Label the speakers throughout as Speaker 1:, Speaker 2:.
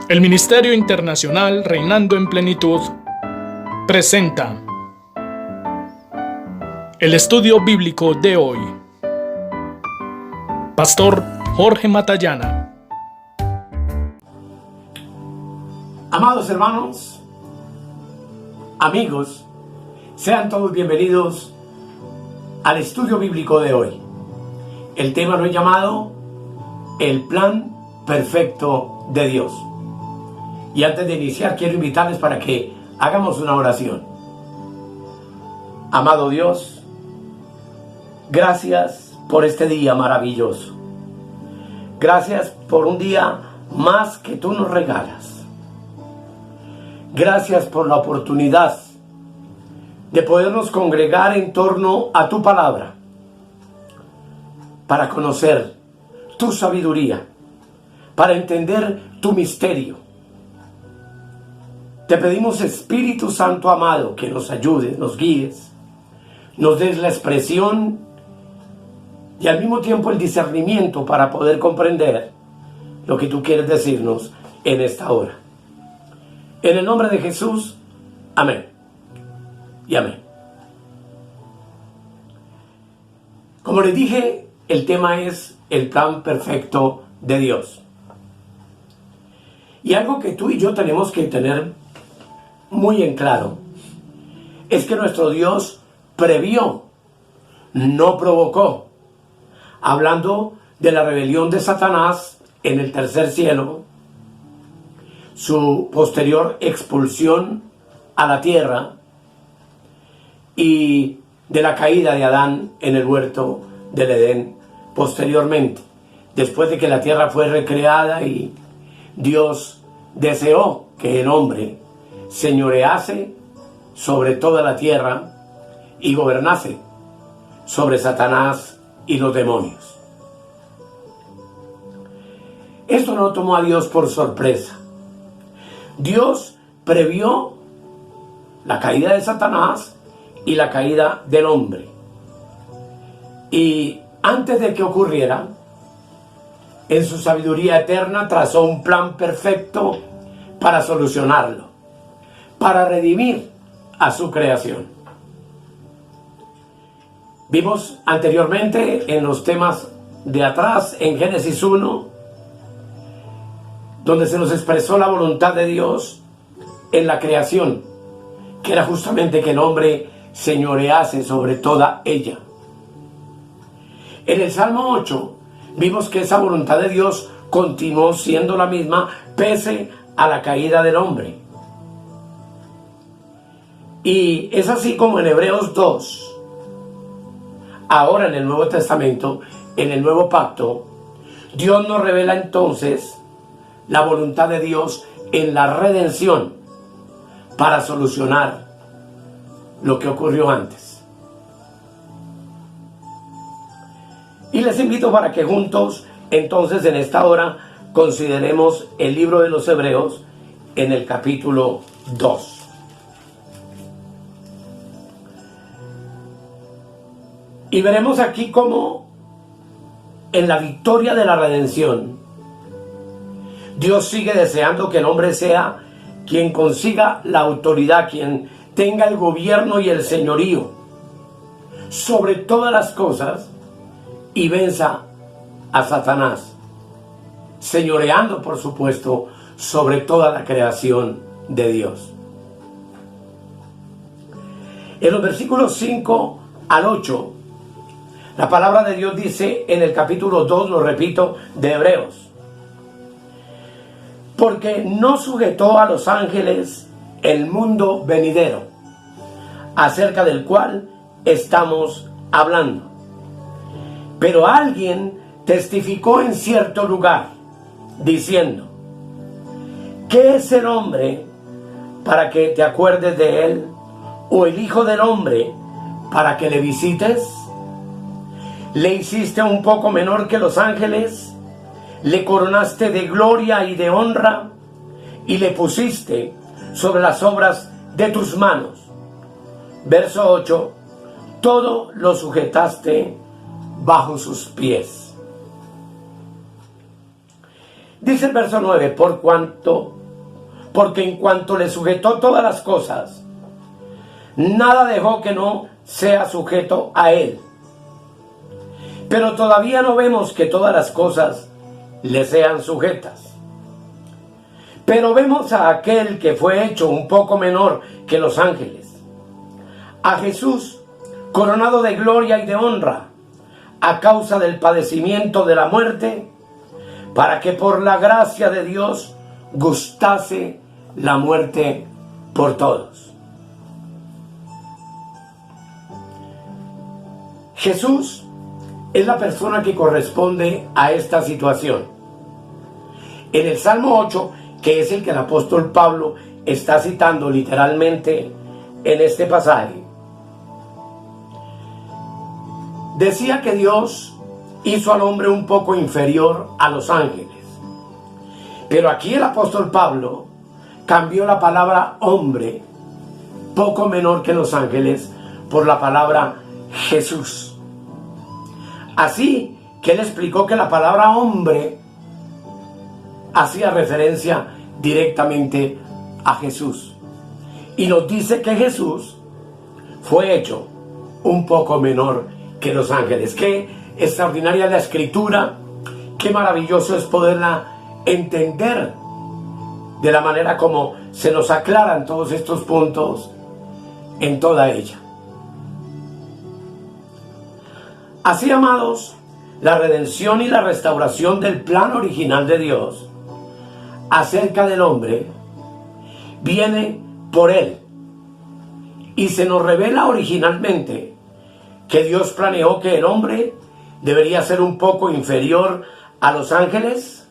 Speaker 1: El Ministerio Internacional Reinando en Plenitud presenta el estudio bíblico de hoy. Pastor Jorge Matallana.
Speaker 2: Amados hermanos, amigos, sean todos bienvenidos al estudio bíblico de hoy. El tema lo he llamado El plan perfecto de Dios. Y antes de iniciar, quiero invitarles para que hagamos una oración. Amado Dios, gracias por este día maravilloso. Gracias por un día más que tú nos regalas. Gracias por la oportunidad de podernos congregar en torno a tu palabra para conocer tu sabiduría, para entender tu misterio. Te pedimos, Espíritu Santo amado, que nos ayudes, nos guíes, nos des la expresión y al mismo tiempo el discernimiento para poder comprender lo que tú quieres decirnos en esta hora. En el nombre de Jesús, amén y amén. Como les dije, el tema es el plan perfecto de Dios. Y algo que tú y yo tenemos que tener muy en claro es que nuestro Dios previó, no provocó. Hablando de la rebelión de Satanás en el tercer cielo, su posterior expulsión a la tierra y de la caída de Adán en el huerto del Edén posteriormente, después de que la tierra fue recreada y Dios deseó que el hombre señorease sobre toda la tierra y gobernase sobre Satanás y los demonios. Esto no tomó a Dios por sorpresa. Dios previó la caída de Satanás y la caída del hombre. Y antes de que ocurriera, en su sabiduría eterna trazó un plan perfecto para solucionarlo, para redimir a su creación. Vimos anteriormente en los temas de atrás, en Génesis 1, donde se nos expresó la voluntad de Dios en la creación, que era justamente que el hombre señorease sobre toda ella. En el Salmo 8 vimos que esa voluntad de Dios continuó siendo la misma pese a la caída del hombre. Y es así como en Hebreos 2, ahora en el Nuevo Testamento, en el Nuevo Pacto, Dios nos revela entonces la voluntad de Dios en la redención para solucionar lo que ocurrió antes. Y les invito para que juntos, entonces, en esta hora, consideremos el libro de los Hebreos en el capítulo 2. Y veremos aquí cómo en la victoria de la redención, Dios sigue deseando que el hombre sea quien consiga la autoridad, quien tenga el gobierno y el señorío sobre todas las cosas y venza a Satanás, señoreando, por supuesto, sobre toda la creación de Dios. En los versículos 5 al 8, la palabra de Dios dice en el capítulo 2, lo repito, de Hebreos: porque no sujetó a los ángeles el mundo venidero, acerca del cual estamos hablando. Pero alguien testificó en cierto lugar, diciendo: ¿qué es el hombre para que te acuerdes de él? ¿O el hijo del hombre para que le visites? ¿Le hiciste un poco menor que los ángeles? ¿Le coronaste de gloria y de honra? ¿Y le pusiste sobre las obras de tus manos? Verso 8: todo lo sujetaste bajo sus pies. Dice el verso 9, porque en cuanto le sujetó todas las cosas, nada dejó que no sea sujeto a él. Pero todavía no vemos que todas las cosas le sean sujetas. Pero vemos a aquel que fue hecho un poco menor que los ángeles, a Jesús, coronado de gloria y de honra, a causa del padecimiento de la muerte, para que por la gracia de Dios gustase la muerte por todos. Jesús es la persona que corresponde a esta situación. En el Salmo 8, que es el que el apóstol Pablo está citando literalmente en este pasaje, decía que Dios hizo al hombre un poco inferior a los ángeles. Pero aquí el apóstol Pablo cambió la palabra hombre, poco menor que los ángeles, por la palabra Jesús. Así que él explicó que la palabra hombre hacía referencia directamente a Jesús. Y nos dice que Jesús fue hecho un poco menor que los ángeles. Qué extraordinaria la escritura, qué maravilloso es poderla entender de la manera como se nos aclaran todos estos puntos en toda ella. Así, amados, la redención y la restauración del plan original de Dios acerca del hombre viene por él, y se nos revela originalmente que Dios planeó que el hombre debería ser un poco inferior a los ángeles,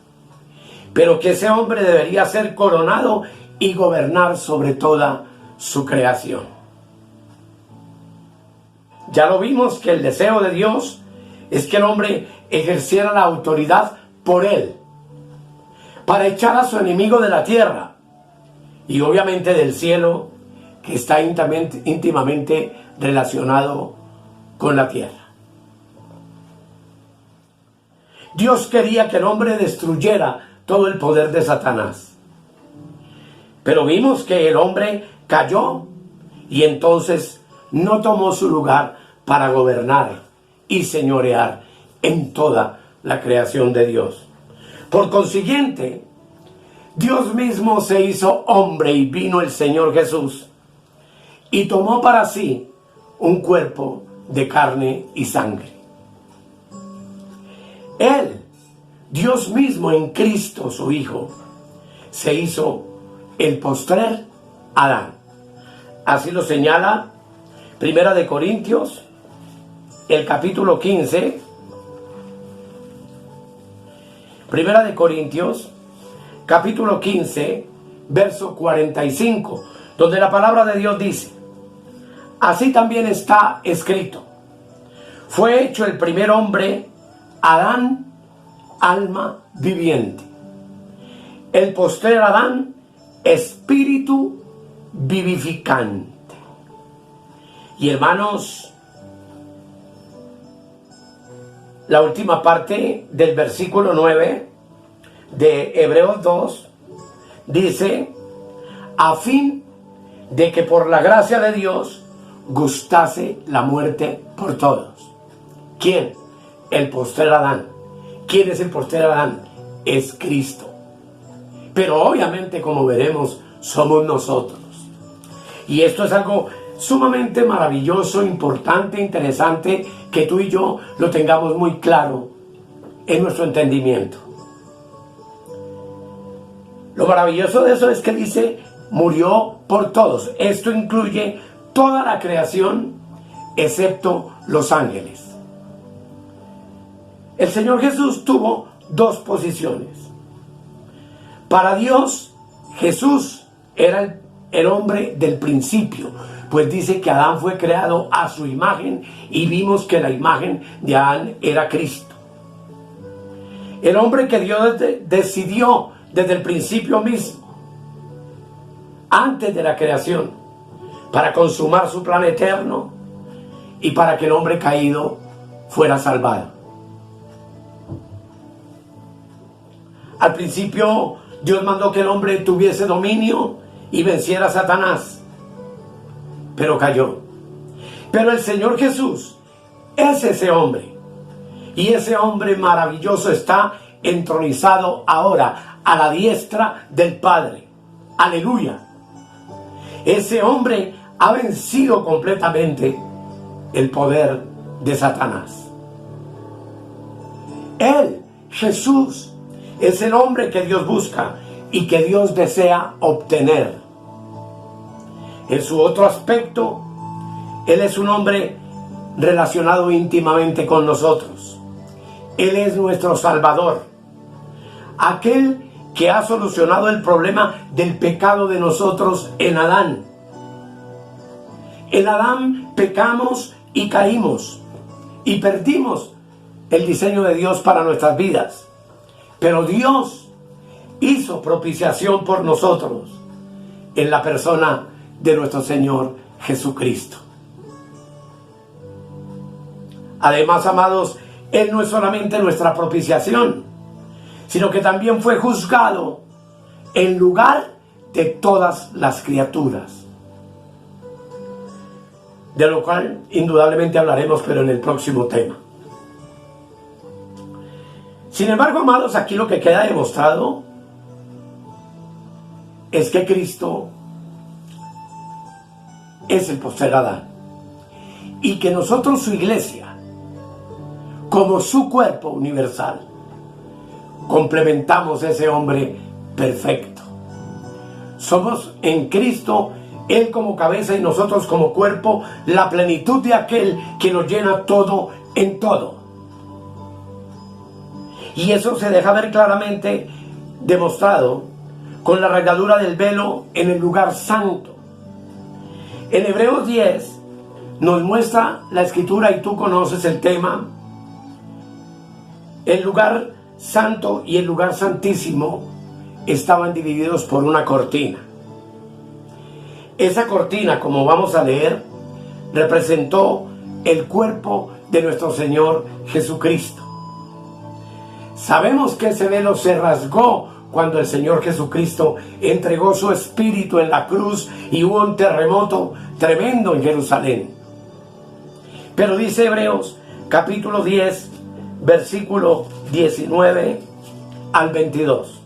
Speaker 2: pero que ese hombre debería ser coronado y gobernar sobre toda su creación. Ya lo vimos que el deseo de Dios es que el hombre ejerciera la autoridad por él, para echar a su enemigo de la tierra y obviamente del cielo, que está íntimamente relacionado con la tierra. Dios quería que el hombre destruyera todo el poder de Satanás. Pero vimos que el hombre cayó y entonces no tomó su lugar para gobernar y señorear en toda la creación de Dios. Por consiguiente, Dios mismo se hizo hombre y vino el Señor Jesús y tomó para sí un cuerpo de carne y sangre. Él, Dios mismo en Cristo su Hijo, se hizo el postrer Adán. Así lo señala Primera de Corintios, el capítulo 15. Primera de Corintios, capítulo 15, verso 45, donde la palabra de Dios dice: así también está escrito, fue hecho el primer hombre, Adán, alma viviente. El postrer Adán, espíritu vivificante. Y hermanos, la última parte del versículo 9 de Hebreos 2 dice: a fin de que por la gracia de Dios gustase la muerte por todos. ¿Quién? El postrer Adán. ¿Quién es el postrer Adán? Es Cristo. Pero obviamente, como veremos, somos nosotros. Y esto es algo sumamente maravilloso, importante, interesante, que tú y yo lo tengamos muy claro en nuestro entendimiento. Lo maravilloso de eso es que dice: murió por todos. Esto incluye toda la creación excepto los ángeles. El Señor Jesús tuvo dos posiciones. Para Dios, Jesús era el hombre del principio, pues dice que Adán fue creado a su imagen y vimos que la imagen de Adán era Cristo. El hombre que Dios decidió desde el principio mismo, antes de la creación, para consumar su plan eterno y para que el hombre caído fuera salvado. Al principio Dios mandó que el hombre tuviese dominio y venciera a Satanás, pero cayó. Pero el Señor Jesús es ese hombre, y ese hombre maravilloso está entronizado ahora a la diestra del Padre. Aleluya. Ese hombre ha vencido completamente el poder de Satanás. Él, Jesús, es el hombre que Dios busca y que Dios desea obtener. En su otro aspecto, Él es un hombre relacionado íntimamente con nosotros. Él es nuestro Salvador, aquel que ha solucionado el problema del pecado de nosotros en Adán. En Adán pecamos y caímos y perdimos el diseño de Dios para nuestras vidas. Pero Dios hizo propiciación por nosotros en la persona de nuestro Señor Jesucristo. Además, amados, Él no es solamente nuestra propiciación, sino que también fue juzgado en lugar de todas las criaturas. De lo cual indudablemente hablaremos, pero en el próximo tema. Sin embargo, amados, aquí lo que queda demostrado es que Cristo es el postrer Adán, y que nosotros, su iglesia, como su cuerpo universal, complementamos ese hombre perfecto. Somos en Cristo, Él como cabeza y nosotros como cuerpo, la plenitud de aquel que nos llena todo en todo. Y eso se deja ver claramente demostrado con la rasgadura del velo en el lugar santo. En Hebreos 10 nos muestra la escritura, y tú conoces el tema. El lugar santo y el lugar santísimo estaban divididos por una cortina. Esa cortina, como vamos a leer, representó el cuerpo de nuestro Señor Jesucristo. Sabemos que ese velo se rasgó cuando el Señor Jesucristo entregó su espíritu en la cruz y hubo un terremoto tremendo en Jerusalén. Pero dice Hebreos capítulo 10, versículo 19 al 22.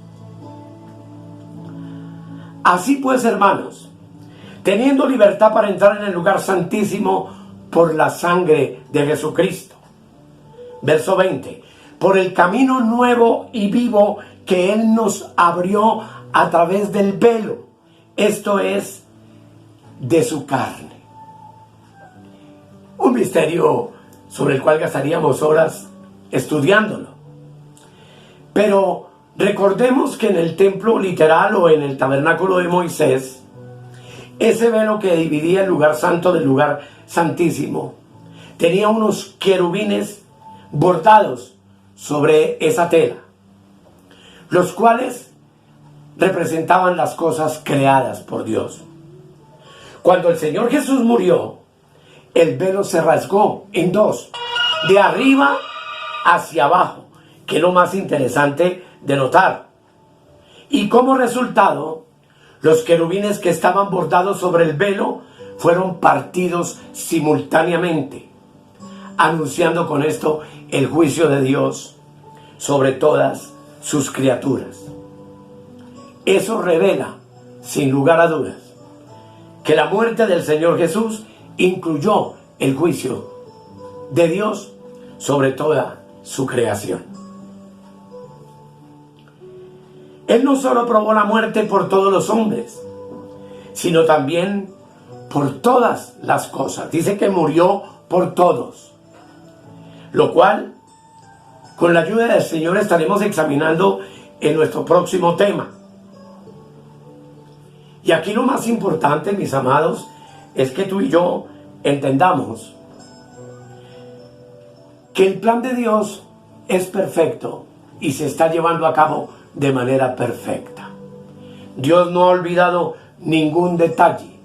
Speaker 2: Así pues, hermanos, teniendo libertad para entrar en el lugar santísimo por la sangre de Jesucristo. Verso 20. Por el camino nuevo y vivo que Él nos abrió a través del velo, esto es, de su carne. Un misterio sobre el cual gastaríamos horas estudiándolo. Pero recordemos que en el templo literal o en el tabernáculo de Moisés, ese velo que dividía el lugar santo del lugar santísimo tenía unos querubines bordados sobre esa tela, los cuales representaban las cosas creadas por Dios. Cuando el Señor Jesús murió, el velo se rasgó en dos, de arriba hacia abajo, que es lo más interesante de notar. Y como resultado, los querubines que estaban bordados sobre el velo fueron partidos simultáneamente, anunciando con esto el juicio de Dios sobre todas sus criaturas. Eso revela, sin lugar a dudas, que la muerte del Señor Jesús incluyó el juicio de Dios sobre toda su creación. Él no solo probó la muerte por todos los hombres, sino también por todas las cosas. Dice que murió por todos, lo cual, con la ayuda del Señor, estaremos examinando en nuestro próximo tema. Y aquí lo más importante, mis amados, es que tú y yo entendamos que el plan de Dios es perfecto y se está llevando a cabo de manera perfecta. Dios no ha olvidado ningún detalle,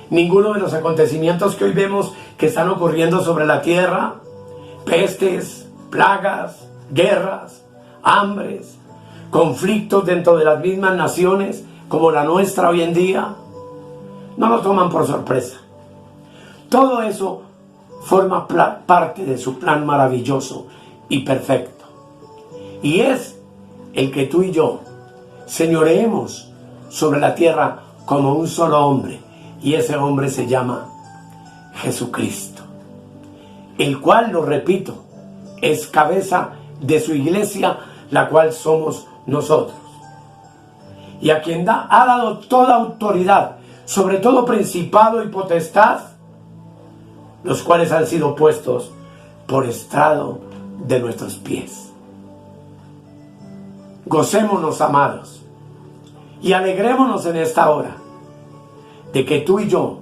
Speaker 2: ninguno de los acontecimientos que hoy vemos que están ocurriendo sobre la tierra: pestes, plagas, guerras, hambres, conflictos dentro de las mismas naciones como la nuestra hoy en día, no lo toman por sorpresa. Todo eso forma parte de su plan maravilloso y perfecto. Y es el que tú y yo señoreemos sobre la tierra como un solo hombre. Y ese hombre se llama Jesucristo, el cual, lo repito, es cabeza de su iglesia, la cual somos nosotros. Y a quien ha dado toda autoridad sobre todo principado y potestad, los cuales han sido puestos por estrado de nuestros pies. Gocémonos, amados, y alegrémonos en esta hora de que tú y yo,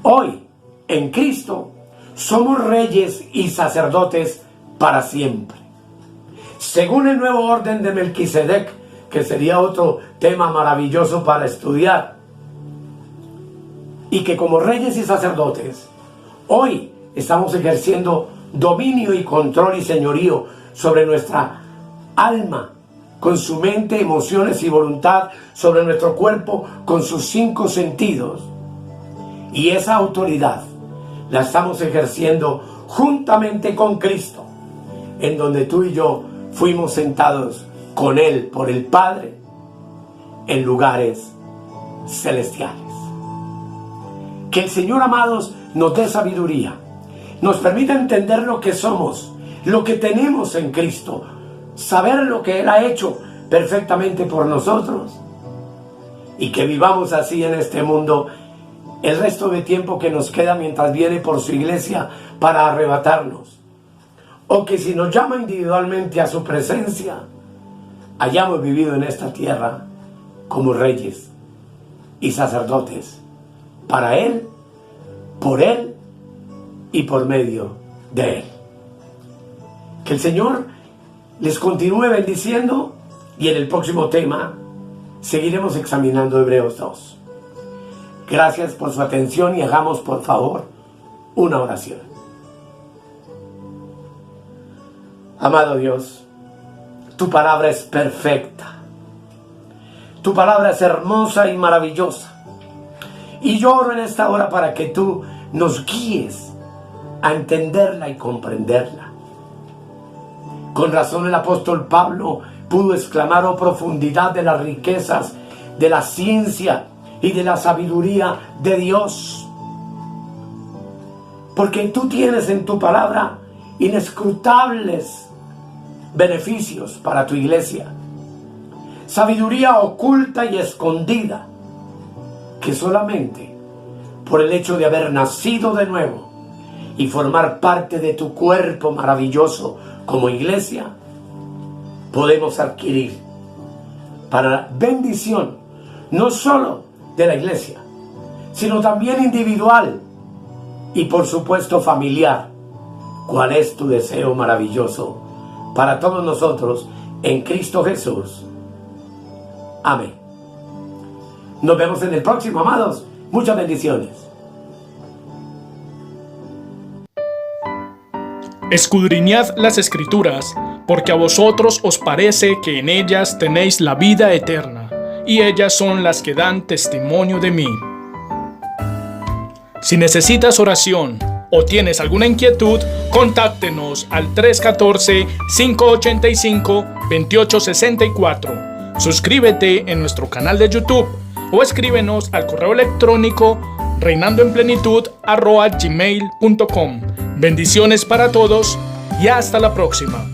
Speaker 2: hoy, en Cristo, somos reyes y sacerdotes para siempre. Según el nuevo orden de Melquisedec, que sería otro tema maravilloso para estudiar, y que como reyes y sacerdotes, hoy estamos ejerciendo dominio y control y señorío sobre nuestra alma, con su mente, emociones y voluntad, sobre nuestro cuerpo, con sus 5 sentidos. Y esa autoridad la estamos ejerciendo juntamente con Cristo, en donde tú y yo fuimos sentados con Él por el Padre en lugares celestiales. Que el Señor, amados, nos dé sabiduría, nos permita entender lo que somos, lo que tenemos en Cristo, saber lo que Él ha hecho perfectamente por nosotros, y que vivamos así en este mundo el resto de tiempo que nos queda mientras viene por su iglesia para arrebatarnos. O que si nos llama individualmente a su presencia, hayamos vivido en esta tierra como reyes y sacerdotes para Él, por Él y por medio de Él. Que el Señor les continúe bendiciendo, y en el próximo tema seguiremos examinando Hebreos 2. Gracias por su atención y hagamos, por favor, una oración. Amado Dios, tu palabra es perfecta. Tu palabra es hermosa y maravillosa. Y yo oro en esta hora para que tú nos guíes a entenderla y comprenderla. Con razón el apóstol Pablo pudo exclamar: oh profundidad de las riquezas, de la ciencia y de la sabiduría de Dios. Porque tú tienes en tu palabra inescrutables beneficios para tu iglesia. Sabiduría oculta y escondida, que solamente por el hecho de haber nacido de nuevo y formar parte de tu cuerpo maravilloso como iglesia, podemos adquirir para bendición no solo de la iglesia, sino también individual y por supuesto familiar. ¿Cuál es tu deseo maravilloso para todos nosotros en Cristo Jesús? Amén. Nos vemos en el próximo, amados. Muchas bendiciones.
Speaker 1: Escudriñad las Escrituras, porque a vosotros os parece que en ellas tenéis la vida eterna, y ellas son las que dan testimonio de mí. Si necesitas oración o tienes alguna inquietud, contáctenos al 314-585-2864. Suscríbete en nuestro canal de YouTube o escríbenos al correo electrónico reinandoenplenitud@gmail.com. Bendiciones para todos y hasta la próxima.